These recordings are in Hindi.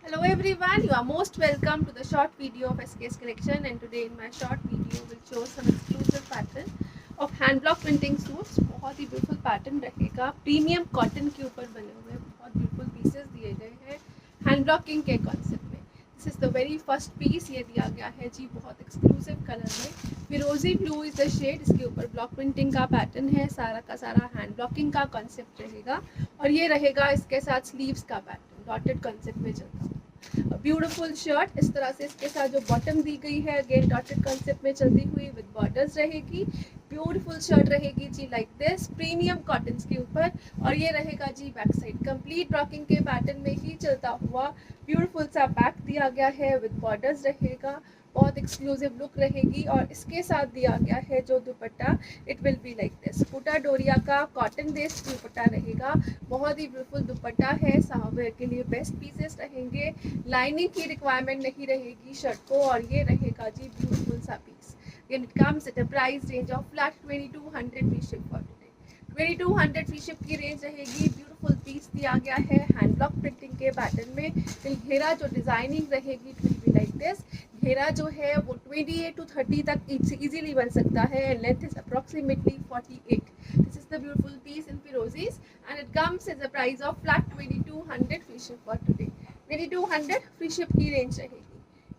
Hello everyone, you are most welcome to the short video of SK's collection, and today in my short video will show some exclusive pattern of hand block printing suits। बहुत ही ब्यूटीफुल पैटर्न रहेगा, प्रीमियम कॉटन के ऊपर बने हुए बहुत ब्यूटीफुल पीसेस दिए गए हैं हैंड ब्लॉकिंग के कॉन्सेप्ट में। This is the very first piece, ये दिया गया है जी बहुत एक्सक्लूसिव कलर में। फिरोजी ब्लू इज द शेड, इसके ऊपर ब्लॉक प्रिंटिंग का पैटर्न है, सारा का सारा हैंड ब्लॉकिंग का कॉन्सेप्ट रहेगा और ये रहेगा इसके साथ स्लीव्स का पैटर्न डॉटेड कॉन्सेप्ट में चलता है। ब्यूटीफुल शर्ट इस तरह से इसके साथ जो बॉटम दी गई है अगेन डॉटेड कॉन्सेप्ट में चलती हुई विद बॉर्डर्स रहेगी। ब्यूटीफुल शर्ट रहेगी जी लाइक दिस प्रीमियम कॉटन के ऊपर, और ये रहेगा जी बैक साइड कंप्लीट ब्लॉकिंग के पैटर्न में ही चलता हुआ ब्यूटीफुल सा बैक दिया गया है विद बॉर्डर्स रहेगा, बहुत एक्सक्लूसिव लुक रहेगी। और इसके साथ दिया गया है जो dupatta, it will be like this Kota Doria का कॉटन बेस्ड दुपट्टा रहेगा, बहुत ही ब्यूटीफुल दुपट्टा है, समर के लिए बेस्ट पीसेस रहेंगे, लाइनिंग की रिक्वायरमेंट नहीं रहेगी शर्ट को, और ये रहेगा जी ब्यूटीफुल सा piece. Again, it comes at a price range of flat 2200 free ship for today। 2200 free ship की रेंज रहेगी। ब्यूटीफुल पीस दिया गया है हैंड ब्लॉक प्रिंटिंग के पैटर्न में। फिर घेरा जो डिजाइनिंग रहेगी it will be like this, घेरा जो है वो 28 to 30 तक इजीली बन सकता है, length is approximately 48। This is the beautiful piece in फिरोजीज and it comes at the price of flat 2200 free ship for today. 2200 free ship की रेंज रहेगी।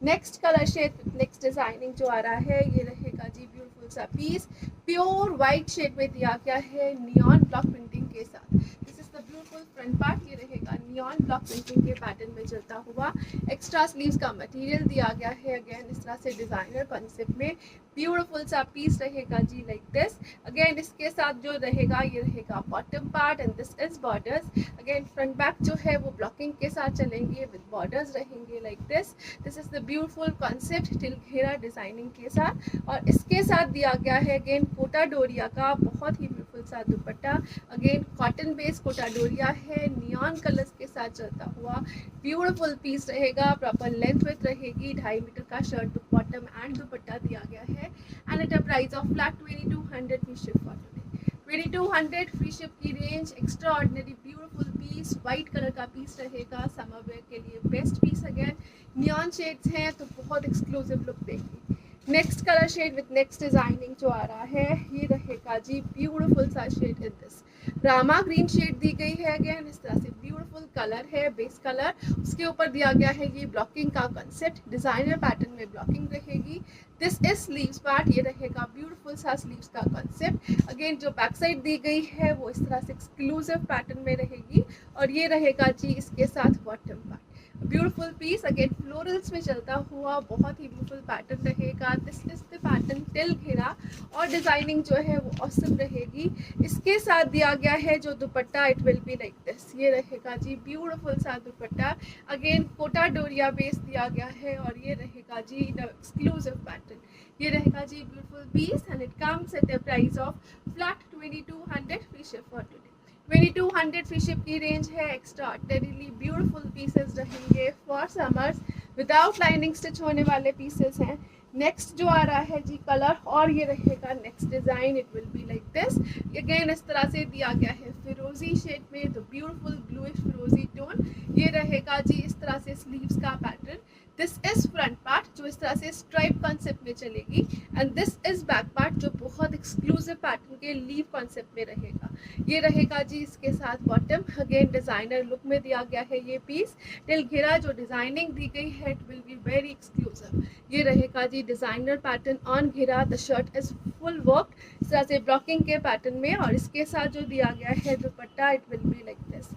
Next colour shade next designing जो आ रहा है ये रहेगा जी ब्यूटीफुल सा पीस, प्योर वाइट शेड में दिया गया है नियॉन ब्लॉक प्रिंटिंग के साथ। This is the beautiful front part, ये रहेगा नियॉन ब्लॉक प्रिंटिंग के पैटर्न में चलता हुआ। एक्स्ट्रा स्लीव्स का मटेरियल दिया गया है अगेन इस तरह से डिजाइनर कॉन्सेप्ट में। ब्यूटीफुल सा पीस रहेगा जी लाइक दिस। अगेन इसके साथ जो रहेगा ये रहेगा bottom part and this is borders. Again front back जो है वो ब्लॉकिंग के साथ चलेंगे विद बॉर्डर्स रहेंगे like this. This is the beautiful concept till घेरा डिजाइनिंग के साथ, और इसके साथ दिया गया है अगेन कोटा डोरिया का बहुत ही ब्यूटीफुल सा dupatta. Again cotton based Kota Doria है, नियॉन कलर्स के साथ चलता हुआ ब्यूटीफुल पीस रहेगा। प्रॉपर लेंथ विथ रहेगी, 2.5 मीटर का शर्ट बॉटम एंड दुपट्टा दिया गया है and at a price of flat 2200 free ship for today. 2200 free ship की range. Extra ordinary beautiful piece, white colour का पीस रहेगा, समर वेयर के लिए best piece. Again neon shades हैं तो बहुत एक्सक्लूसिव लुक देगी। Next colour shade with next designing जो आ रहा है ये रहेगा जी ब्यूटीफुल सा शेड इन दिस रामा ग्रीन शेड दी गई है। अगेन इस तरह से ब्यूटीफुल कलर है, बेस कलर, उसके ऊपर दिया गया है ये ब्लॉकिंग का कंसेप्ट, डिजाइनर पैटर्न में ब्लॉकिंग रहेगी। दिस इज स्लीव्स पार्ट, ये रहेगा ब्यूटीफुल सा स्लीव्स का कंसेप्ट। अगेन जो बैक साइड दी गई है वो इस तरह से एक्सक्लूसिव पैटर्न में रहेगी, और ये रहेगा जी इसके साथ bottom part. Beautiful piece again florals में चलता हुआ बहुत ही ब्यूटीफुल पैटर्न रहेगा। This is the pattern till घेरा, और डिजाइनिंग जो है वो ऑसम रहेगी। इसके साथ दिया गया है जो dupatta, it will be like this, ये रहेगा जी ब्यूटीफुल सा दुपट्टा। अगेन कोटा डोरिया बेस दिया गया है, और ये रहेगा जी एक्सक्लूसिव पैटर्न। ये रहेगा जी beautiful piece and it comes at the price of flat 2200 free ship for today. 2200 free ship की रेंज है। एक्स्ट्रा ऑर्डिनरी ब्यूटीफुल पीसेस रहेंगे for summers, without lining stitch होने वाले पीसेस हैं। नेक्स्ट जो आ रहा है जी कलर, और ये रहेगा next design, it will be like this. Again इस तरह से दिया गया है फिरोजी शेड में, द ब्यूटीफुल ब्लूइश फिरोजी टोन। ये रहेगा जी इस तरह से स्लीव्स का pattern. This is front part जो इस तरह से स्ट्राइप कॉन्सेप्ट में चलेगी, and this is back part जो बहुत एक्सक्लूसिव पैटर्न के लीव कॉन्सेप्ट में रहेगा। ये रहेगा जी इसके साथ बॉटम। अगेन डिजाइनर लुक में दिया गया है ये पीस। टिल घेरा जो डिजाइनिंग दी गई है it will be very exclusive. ये रहेगा जी डिजाइनर पैटर्न ऑन घेरा। The shirt is full work इस तरह से ब्लॉकिंग के पैटर्न में, और इसके साथ जो दिया गया है dupatta, it will be like this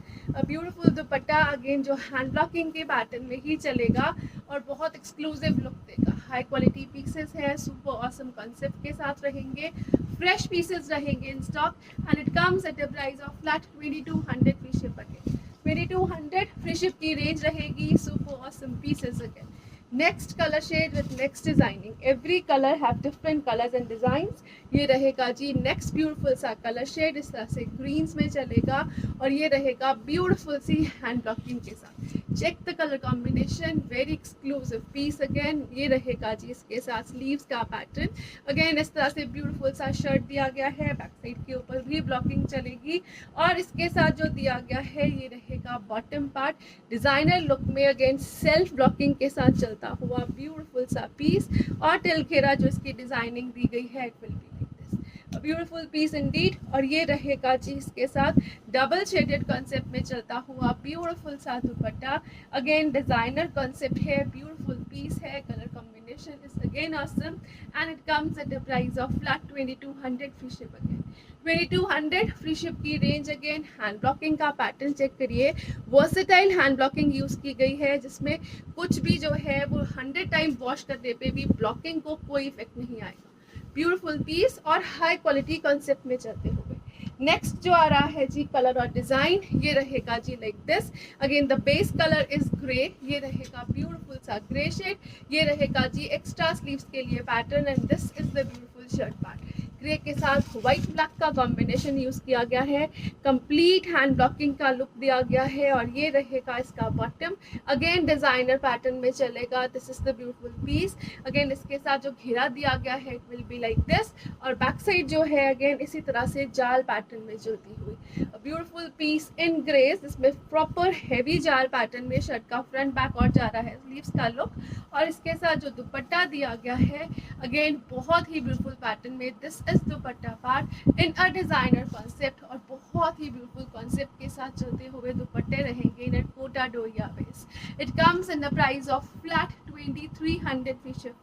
beautiful dupatta. Again जो हैंड ब्लॉकिंग के पैटर्न में ही चलेगा और बहुत एक्सक्लूसिव लुक देगा। हाई क्वालिटी पीसेस हैं, सुपर ऑसम कॉन्सेप्ट के साथ रहेंगे, फ्रेश पीसेस रहेंगे in stock, and it comes at the price of flat 2200 free ship again. 2200 free ship की रेंज रहेगी, super awesome pieces again. Next colour shade with next designing, every colour have different colours and designs. ये रहेगा जी नेक्स्ट ब्यूटीफुल सा कलर शेड, इस तरह से ग्रीन्स में चलेगा और ये रहेगा ब्यूटीफुल सी हैंड ब्लॉकिंग के साथ। Check the colour combination, very exclusive piece again. ये रहेगा जी इसके साथ स्लीव्स का पैटर्न, अगेन इस तरह से ब्यूटीफुल सा शर्ट दिया गया है, बैक साइड के ऊपर भी ब्लॉकिंग चलेगी और इसके साथ जो दिया गया है ये रहेगा बॉटम पार्ट डिजाइनर लुक में, अगेन सेल्फ ब्लॉकिंग के साथ चलता हुआ ब्यूटीफुल सा पीस और टिल घेरा जो इसकी डिजाइनिंग दी गई है, it will be like this, beautiful piece indeed. और ये रहेगा जी इसके साथ डबल शेडेड कॉन्सेप्ट में चलता हुआ ब्यूटीफुल सा दुपट्टा, अगेन डिजाइनर कॉन्सेप्ट है, ब्यूटीफुल पीस है, colour combination is again awesome and it comes at the price of flat 2200 free ship. Again 2200 free ship की रेंज। अगेन हैंड ब्लॉकिंग का पैटर्न चेक करिए, वर्सेटाइल हैंड ब्लॉकिंग यूज की गई है जिसमें कुछ भी जो है वो 100 टाइम वॉश करने पे भी ब्लॉकिंग को कोई इफेक्ट नहीं आएगा। ब्यूटीफुल पीस और हाई क्वालिटी कॉन्सेप्ट में चलते हुए नेक्स्ट जो आ रहा है जी कलर और डिजाइन, ये रहेगा जी like this, again the base colour is grey, ये रहेगा ब्यूटीफुल सा ग्रे शेड, ये रहेगा जी एक्स्ट्रा स्लीव्स के लिए pattern and this is the beautiful shirt part. Grey के साथ व्हाइट ब्लैक का कॉम्बिनेशन यूज किया गया है, कंप्लीट हैंड ब्लॉकिंग का लुक दिया गया है और ये रहेगा इसका बॉटम, अगेन डिजाइनर पैटर्न में चलेगा, this is the beautiful piece. Again इसके साथ जो घेरा दिया गया है it will be like this और बैक साइड जो है अगेन इसी तरह से जाल पैटर्न में चलती हुई ब्यूटीफुल पीस इन ग्रेस, इसमें प्रॉपर हैवी जाल पैटर्न में शर्ट का फ्रंट बैक और जा रहा है स्लीव्स का लुक और इसके साथ जो दुपट्टा दिया गया है अगेन बहुत ही ब्यूटीफुल पैटर्न में, this is dupatta part in a designer concept और बहुत ही ब्यूटीफुल कॉन्सेप्ट के साथ चलते हुए दुपट्टे रहेंगे इन Kota Doria base. It comes in the price of flat 2300 free ship.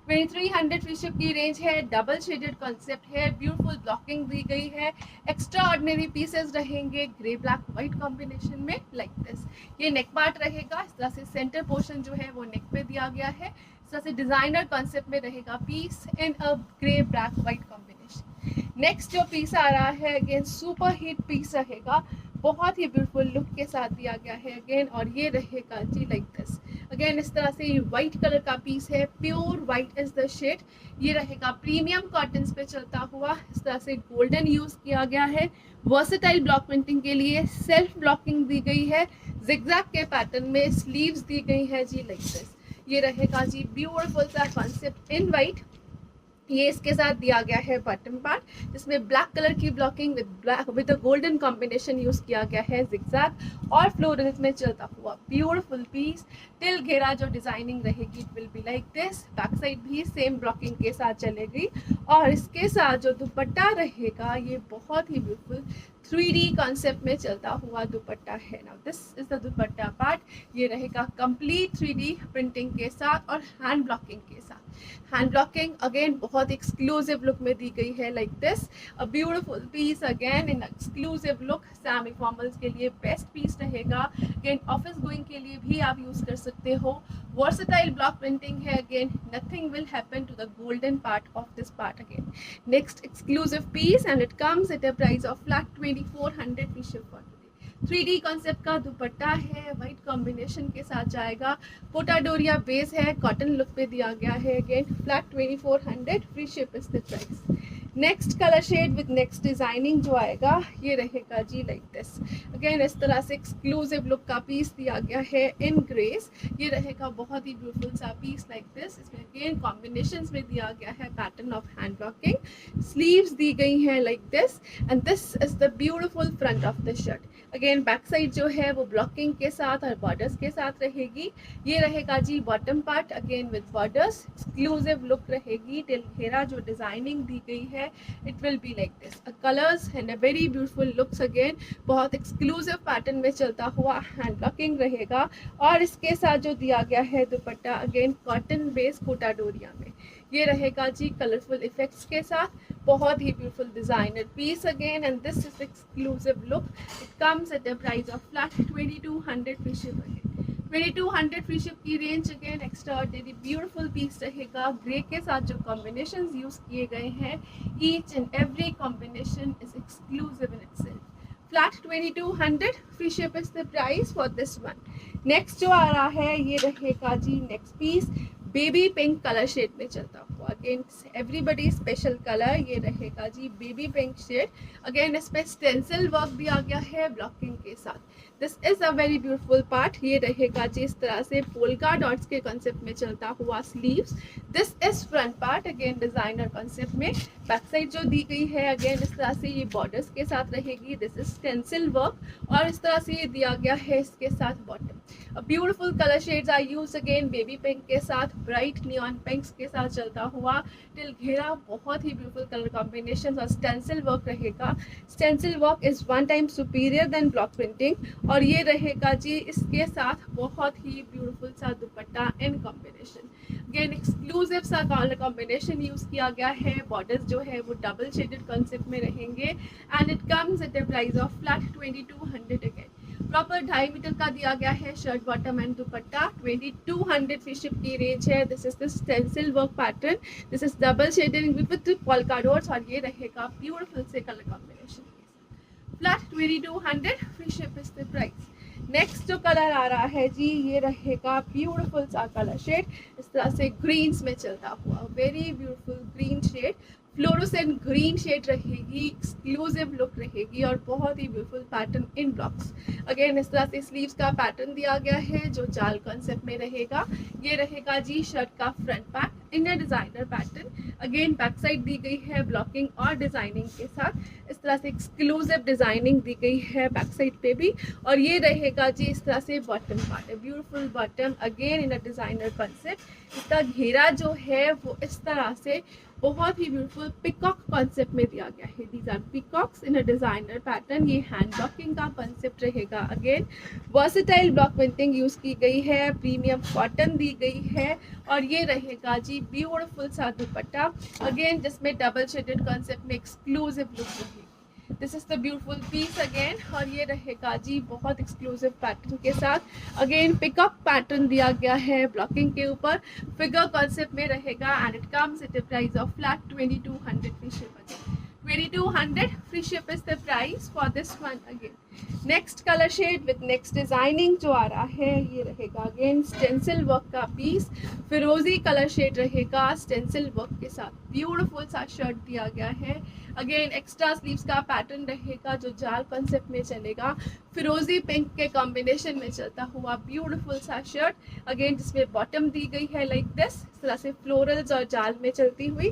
2300 free ship की रेंज है, डबल शेडेड कॉन्सेप्ट है, ब्यूटीफुल ब्लॉकिंग दी गई है, एक्स्ट्रा ऑर्डिनरी पीसेस रहेंगे ग्रे ब्लैक व्हाइट कॉम्बिनेशन में लाइक दिस। ये नेक पार्ट रहेगा, इस तरह से सेंटर पोर्शन जो है वो नेक पे दिया गया है, इस तरह से डिजाइनर कॉन्सेप्ट में रहेगा piece in a grey black white combination. Next जो पीस आ रहा है अगेन सुपर हिट पीस रहेगा, बहुत ही ब्यूटीफुल लुक के साथ दिया गया है अगेन और ये रहेगा जी लाइक दिस, अगेन इस तरह से व्हाइट कलर का पीस है, pure white is the shade, ये रहेगा प्रीमियम कॉटन पे चलता हुआ, इस तरह से गोल्डन यूज किया गया है, वर्सेटाइल ब्लॉक प्रिंटिंग के लिए सेल्फ ब्लॉकिंग दी गई है, जिगजैग के पैटर्न में स्लीव्स दी गई है जी लाइक दिस। ये रहेगा जी ब्यूटीफुल सा कॉन्सेप्ट इन व्हाइट, ये इसके साथ दिया गया है बटन पार्ट जिसमें ब्लैक कलर की blocking with golden combination use किया गया है, जिगजैग और फ्लोरल में चलता हुआ ब्यूटीफुल पीस। टिल घेरा जो डिजाइनिंग रहेगी it will be like this, back side भी सेम ब्लॉकिंग के साथ चलेगी और इसके साथ जो दुपट्टा रहेगा ये बहुत ही ब्यूटीफुल 3D कॉन्सेप्ट में चलता हुआ दुपट्टा है। Now this is the dupatta part, ये रहेगा कंप्लीट 3D प्रिंटिंग के साथ और हैंड ब्लॉकिंग के साथ। हैंड ब्लॉकिंग अगेन बहुत एक्सक्लूसिव लुक में दी गई है like this, a beautiful piece again in exclusive look, semi formals के लिए बेस्ट पीस रहेगा, अगेन ऑफिस गोइंग के लिए भी आप यूज कर सकते हो। वर्सेटाइल ब्लॉक प्रिंटिंग है, again nothing will happen to the golden part of this part. Again next exclusive piece and it comes at a price of flat 2400 free ship for today. 3D concept का दुपट्टा है, व्हाइट कॉम्बिनेशन के साथ जाएगा, कोटा डोरिया बेस है, कॉटन लुक पे दिया गया है, again flat 2400 free ship is the price. Next colour shade with next designing जो आएगा ये रहेगा जी लाइक दिस, अगेन इस तरह से एक्सक्लूसिव लुक का पीस दिया गया है इन ग्रेस, ये रहेगा बहुत ही ब्यूटीफुल सा पीस लाइक दिस, इसमें अगेन कॉम्बिनेशंस में दिया गया है pattern of hand blocking, sleeves दी गई हैं like this and this is the beautiful front of the shirt. Again back side जो है वो ब्लॉकिंग के साथ और बॉर्डर्स के साथ रहेगी, ये रहेगा जी bottom part again with borders, exclusive look रहेगी, टिल घेरा जो डिजाइनिंग दी गई है it will be like this, a colors and a very beautiful looks again, बहुत एक्सक्लूसिव पैटर्न में चलता हुआ हैंड ब्लॉकिंग रहेगा और इसके साथ जो दिया गया है dupatta again cotton base Kota Doria में, ये रहेगा जी कलरफुल इफेक्ट्स के साथ, बहुत ही beautiful designer piece again and this is exclusive look. It comes at the price of flat 2200 free ship again. 2200 free ship की range again extra ordinary beautiful piece रहेगा, ग्रे के साथ जो कॉम्बिनेशंस यूज किए गए हैं each and every combination is exclusive in itself. Flat 2200 free ship is the price for this one. Next जो आ रहा है ये रहेगा जी next piece baby pink colour shade में चलता हुआ, अगेन एवरीबडी स्पेशल कलर, ये रहेगा जी बेबी पिंक शेड। अगेन इस पे स्टेंसिल वर्क दिया गया है ब्लॉकिंग के साथ। This is a very beautiful part. ये रहेगा जी इस तरह से पोल्का डॉट्स के कॉन्सेप्ट में चलता हुआ sleeves. This is front part, again designer concept में। बैक साइड जो दी गई है अगेन इस तरह से ये बॉर्डर्स के साथ रहेगी। दिस इज स्टेंसिल वर्क और इस तरह से ये दिया गया है इसके साथ bottom. Beautiful colour shades are use again baby pink के साथ, ब्राइट नियॉन पिंक्स के साथ चलता हुआ टिल घेरा, बहुत ही ब्यूटीफुल कलर कॉम्बिनेशन और स्टेंसिल वर्क रहेगा। Stencil work is 1 time superior than block printing और ये रहेगा जी इसके साथ बहुत ही ब्यूटीफुल सा दुपट्टा इन कॉम्बिनेशन। अगेन एक्सक्लूसिव सा कलर कॉम्बिनेशन यूज किया गया है। बॉर्डर्स जो है वो डबल शेडेड कॉन्सेप्ट में रहेंगे and it comes at a price of flat 2200। Again proper 2.5 metre का दिया गया है shirt bottom and dupatta. 2200 free ship की रेंज है। This is the stencil work pattern, this is double shading with polka dots और ये रहेगा ब्यूटीफुल से कलर कॉम्बिनेशन के साथ। Flat 2200 free ship is the price. Next जो कलर आ रहा है जी ये रहेगा ब्यूटीफुल सा कलर शेड, इस तरह से ग्रीन्स में चलता हुआ, very beautiful green shade, fluorescent green shade रहेगी, एक्सक्लूसिव लुक रहेगी और बहुत ही beautiful pattern in blocks. Again इस तरह से स्लीव्स का पैटर्न दिया गया है जो जाल कॉन्सेप्ट में रहेगा। ये रहेगा जी शर्ट का front part in a designer pattern. Again back side दी गई है ब्लॉकिंग और डिजाइनिंग के साथ, इस तरह से एक्सक्लूसिव डिजाइनिंग दी गई है बैक साइड पे भी। और ये रहेगा जी इस तरह से bottom part, beautiful bottom again in a designer concept. इसका घेरा जो है वो इस तरह से बहुत ही ब्यूटीफुल पिकॉक कॉन्सेप्ट में दिया गया है। These are peacocks in a designer pattern. ये हैंड ब्लॉकिंग का कॉन्सेप्ट रहेगा। Again versatile block printing use की गई है, प्रीमियम कॉटन दी गई है और ये रहेगा जी ब्यूटीफुल सा दुपट्टा अगेन जिसमें डबल शेडेड कॉन्सेप्ट में एक्सक्लूसिव लुक रहेगी। This is the beautiful piece again और ये रहेगा जी बहुत एक्सक्लूसिव पैटर्न के साथ। अगेन पिकअप पैटर्न दिया गया है ब्लॉकिंग के ऊपर, फिगर कॉन्सेप्ट में रहेगा and it comes at a price of flat 2200 free ship. Again 2200 free ship is the price for this one again. Next colour shade with next designing जो आ रहा है ये रहेगा अगेन स्टेंसिल वर्क का पीस, फिरोजी कलर शेड रहेगा स्टेंसिल वर्क के साथ। ब्यूटीफुल सा शर्ट दिया गया है। अगेन एक्स्ट्रा स्लीव्स का पैटर्न रहेगा जो जाल कॉन्सेप्ट में चलेगा, फिरोजी पिंक के कॉम्बिनेशन में चलता हुआ ब्यूटीफुल सा शर्ट अगेन जिसमें बॉटम दी गई है लाइक दिस, इस तरह से फ्लोरल्स और जाल में चलती हुई।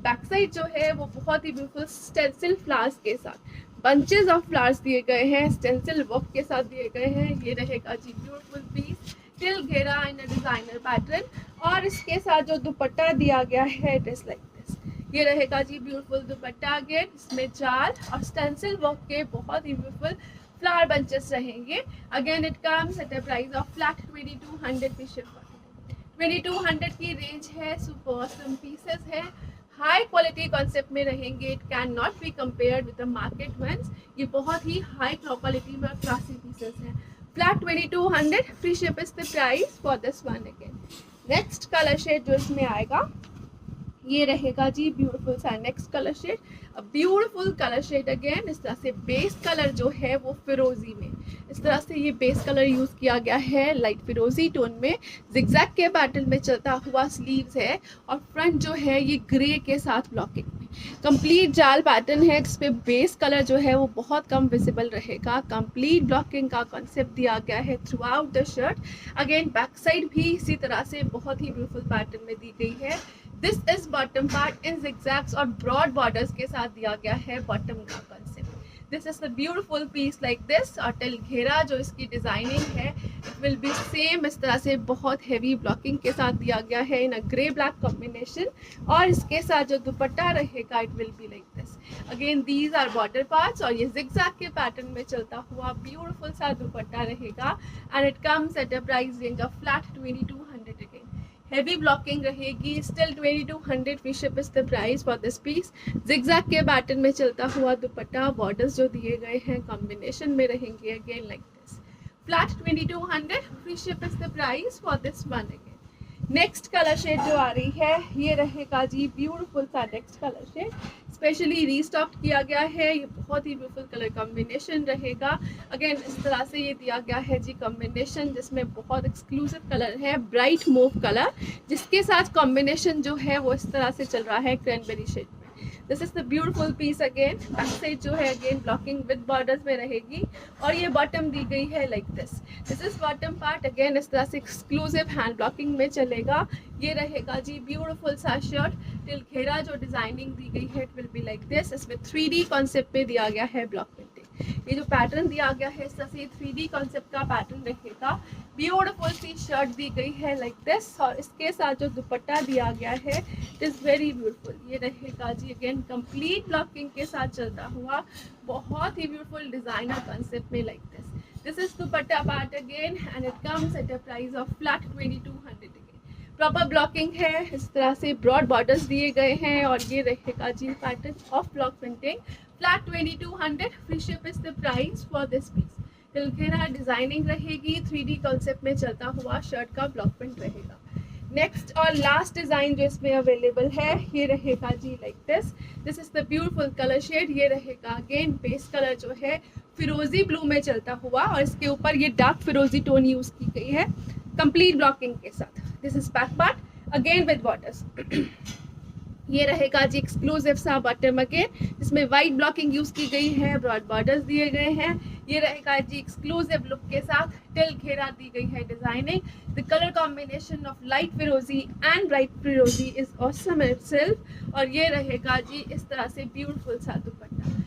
बैक साइड जो है वो बहुत ही ब्यूटीफुल स्टेंसिल फ्लावर्स के साथ, बंचेस ऑफ फ्लावर्स दिए गए हैं, स्टेंसिल वर्क के साथ दिए गए हैं। ये रहेगा जी ब्यूटीफुल पीस टिल घेरा इन अ डिजाइनर पैटर्न और इसके साथ जो दुपट्टा दिया गया है इट इज लाइक दिस। ये रहेगा जी ब्यूटीफुल दुपट्टा अगेन, इसमें जाल और स्टेंसिल वर्क के बहुत ही ब्यूटीफुल फ्लावर बंचेस रहेंगे। Again it comes at a price of flat 2200 2200 की रेंज है। सुपर ऑसम पीसेस है, हाई क्वालिटी कॉन्सेप्ट में रहेंगे। It can not be compared with the market ones. ये बहुत ही हाई क्वालिटी में क्लासी पीसेस हैं। Flat 2200 free ship is the price for this one again. Next colour shade जो इसमें आएगा ये रहेगा जी ब्यूटीफुल सा next colour shade, beautiful colour shade again. इस तरह से बेस कलर जो है वो फिरोजी में, इस तरह से ये बेस कलर यूज किया गया है लाइट फिरोजी टोन में, जिगजैग के पैटर्न में चलता हुआ स्लीव्स है और फ्रंट जो है ये ग्रे के साथ ब्लॉकिंग में कंप्लीट जाल पैटर्न है जिसपे बेस कलर जो है वो बहुत कम विजिबल रहेगा। कंप्लीट ब्लॉकिंग का कॉन्सेप्ट दिया गया है through out the shirt. Again back side भी इसी तरह से बहुत ही ब्यूटीफुल पैटर्न में दी गई है। This is bottom part in zigzags और ब्रॉड बॉर्डर्स के साथ दिया गया है बॉटम का concept. This is the beautiful piece like this और टिल घेरा जो इसकी डिजाइनिंग है इट विल बी सेम, इस तरह से बहुत हैवी ब्लॉकिंग के साथ दिया गया है in a grey black combination और इसके साथ जो दुपट्टा रहेगा it will be like this. Again these are border parts और ये जिगजैग के पैटर्न में चलता हुआ ब्यूटीफुल सा दुपट्टा रहेगा and it comes at a price range of flat 2200 again. Heavy blocking रहेगी, still 2200 free ship is the price for this piece. Zigzag के पैटर्न में चलता हुआ दुपट्टा, बॉर्डर्स जो दिए गए हैं कॉम्बिनेशन में रहेंगे again like this. Flat 2200 free ship is the price for this one again. Next colour shade जो आ रही है ये रहेगा जी ब्यूटीफुल सा next colour shade, specially restock किया गया है। ये बहुत ही ब्यूटीफुल कलर कॉम्बिनेशन रहेगा। अगेन इस तरह से ये दिया गया है जी कॉम्बिनेशन, जिसमें बहुत एक्सक्लूसिव कलर है, ब्राइट मूव कलर, जिसके साथ कॉम्बिनेशन जो है वो इस तरह से चल रहा है क्रैनबेरी शेड में। This is the beautiful piece. Again back side जो है अगेन ब्लॉकिंग विद बॉर्डर्स में रहेगी, और ये बॉटम दी गई है like this is bottom part. Again इस तरह से एक्सक्लूसिव हैंड ब्लॉकिंग में चलेगा। ये रहेगा जी ब्यूटीफुल सा शर्ट, टिल घेरा जो डिजाइनिंग दी गई है it will be like this. इसमें 3D कॉन्सेप्ट में दिया गया है ब्लॉक प्रिंटिंग। ये जो पैटर्न दिया गया है इस तरह से 3D कॉन्सेप्ट का पैटर्न रहेगा। ब्यूटीफुल सी शर्ट दी गई है लाइक दिस, और इसके साथ जो दुपट्टा दिया गया है इट इज वेरी ब्यूटीफुल। ये रहेगा जी अगेन कंप्लीट ब्लॉकिंग के साथ चलता हुआ बहुत ही ब्यूटीफुल डिजाइनर कॉन्सेप्ट में like this. This is dupatta part again, and it comes at a price of flat 2200। Proper blocking है, इस तरह से ब्रॉड बॉर्डर्स दिए गए हैं, और ये रहेगा जी pattern of block printing flat 2200। Free ship is the price for this piece. तिलखेरा डिजाइनिंग रहेगी, 3D कॉन्सेप्ट में चलता हुआ शर्ट का ब्लॉक प्रिंट रहेगा। नेक्स्ट और लास्ट डिजाइन जो इसमें अवेलेबल है ये रहेगा जी like this. This is the beautiful colour shade. ये रहेगा अगेन बेस कलर जो है फिरोजी ब्लू में चलता हुआ, और इसके ऊपर ये डार्क फिरोजी टोन यूज की गई है कंप्लीट ब्लॉकिंग के साथ। This is back part again with borders. ये रहेगा जी एक्सक्लूसिव सा बॉटम अगेन, जिसमें वाइट ब्लॉकिंग यूज की गई है, ब्रॉड बॉर्डर्स दिए गए हैं। ये रहेगा जी एक्सक्लूसिव लुक के साथ, टिल घेरा दी गई है designing. The colour combination of light फिरोजी एंड ब्राइट फिरोजी इज ऑसम इटसेल्फ। और ये रहेगा जी इस तरह से ब्यूटीफुल सा दुपट्टा,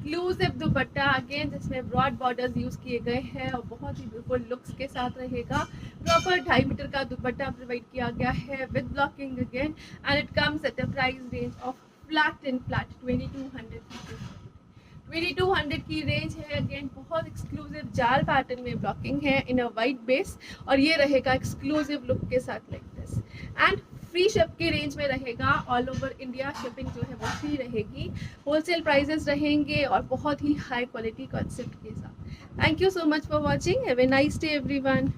एक्सक्लूसिव दुपट्टा अगेन, जिसमें ब्रॉड बॉर्डर्स यूज किए गए हैं और बहुत ही ब्यूटीफुल लुक्स के साथ रहेगा। प्रॉपर 2.5 मीटर का दुपट्टा प्रोवाइड किया गया है with blocking again, and it comes at a price range of flat 2200। 2200 की रेंज है। अगेन बहुत एक्सक्लूसिव जाल पैटर्न में ब्लॉकिंग है इन अ वाइट बेस, और ये रहेगा एक्सक्लूसिव लुक के साथ like this. And free ship की रेंज में रहेगा, ऑल ओवर इंडिया शिपिंग जो है वो फ्री रहेगी। होलसेल प्राइसेस रहेंगे और बहुत ही हाई क्वालिटी कॉन्सेप्ट के साथ। Thank you so much for watching. Have a nice day everyone.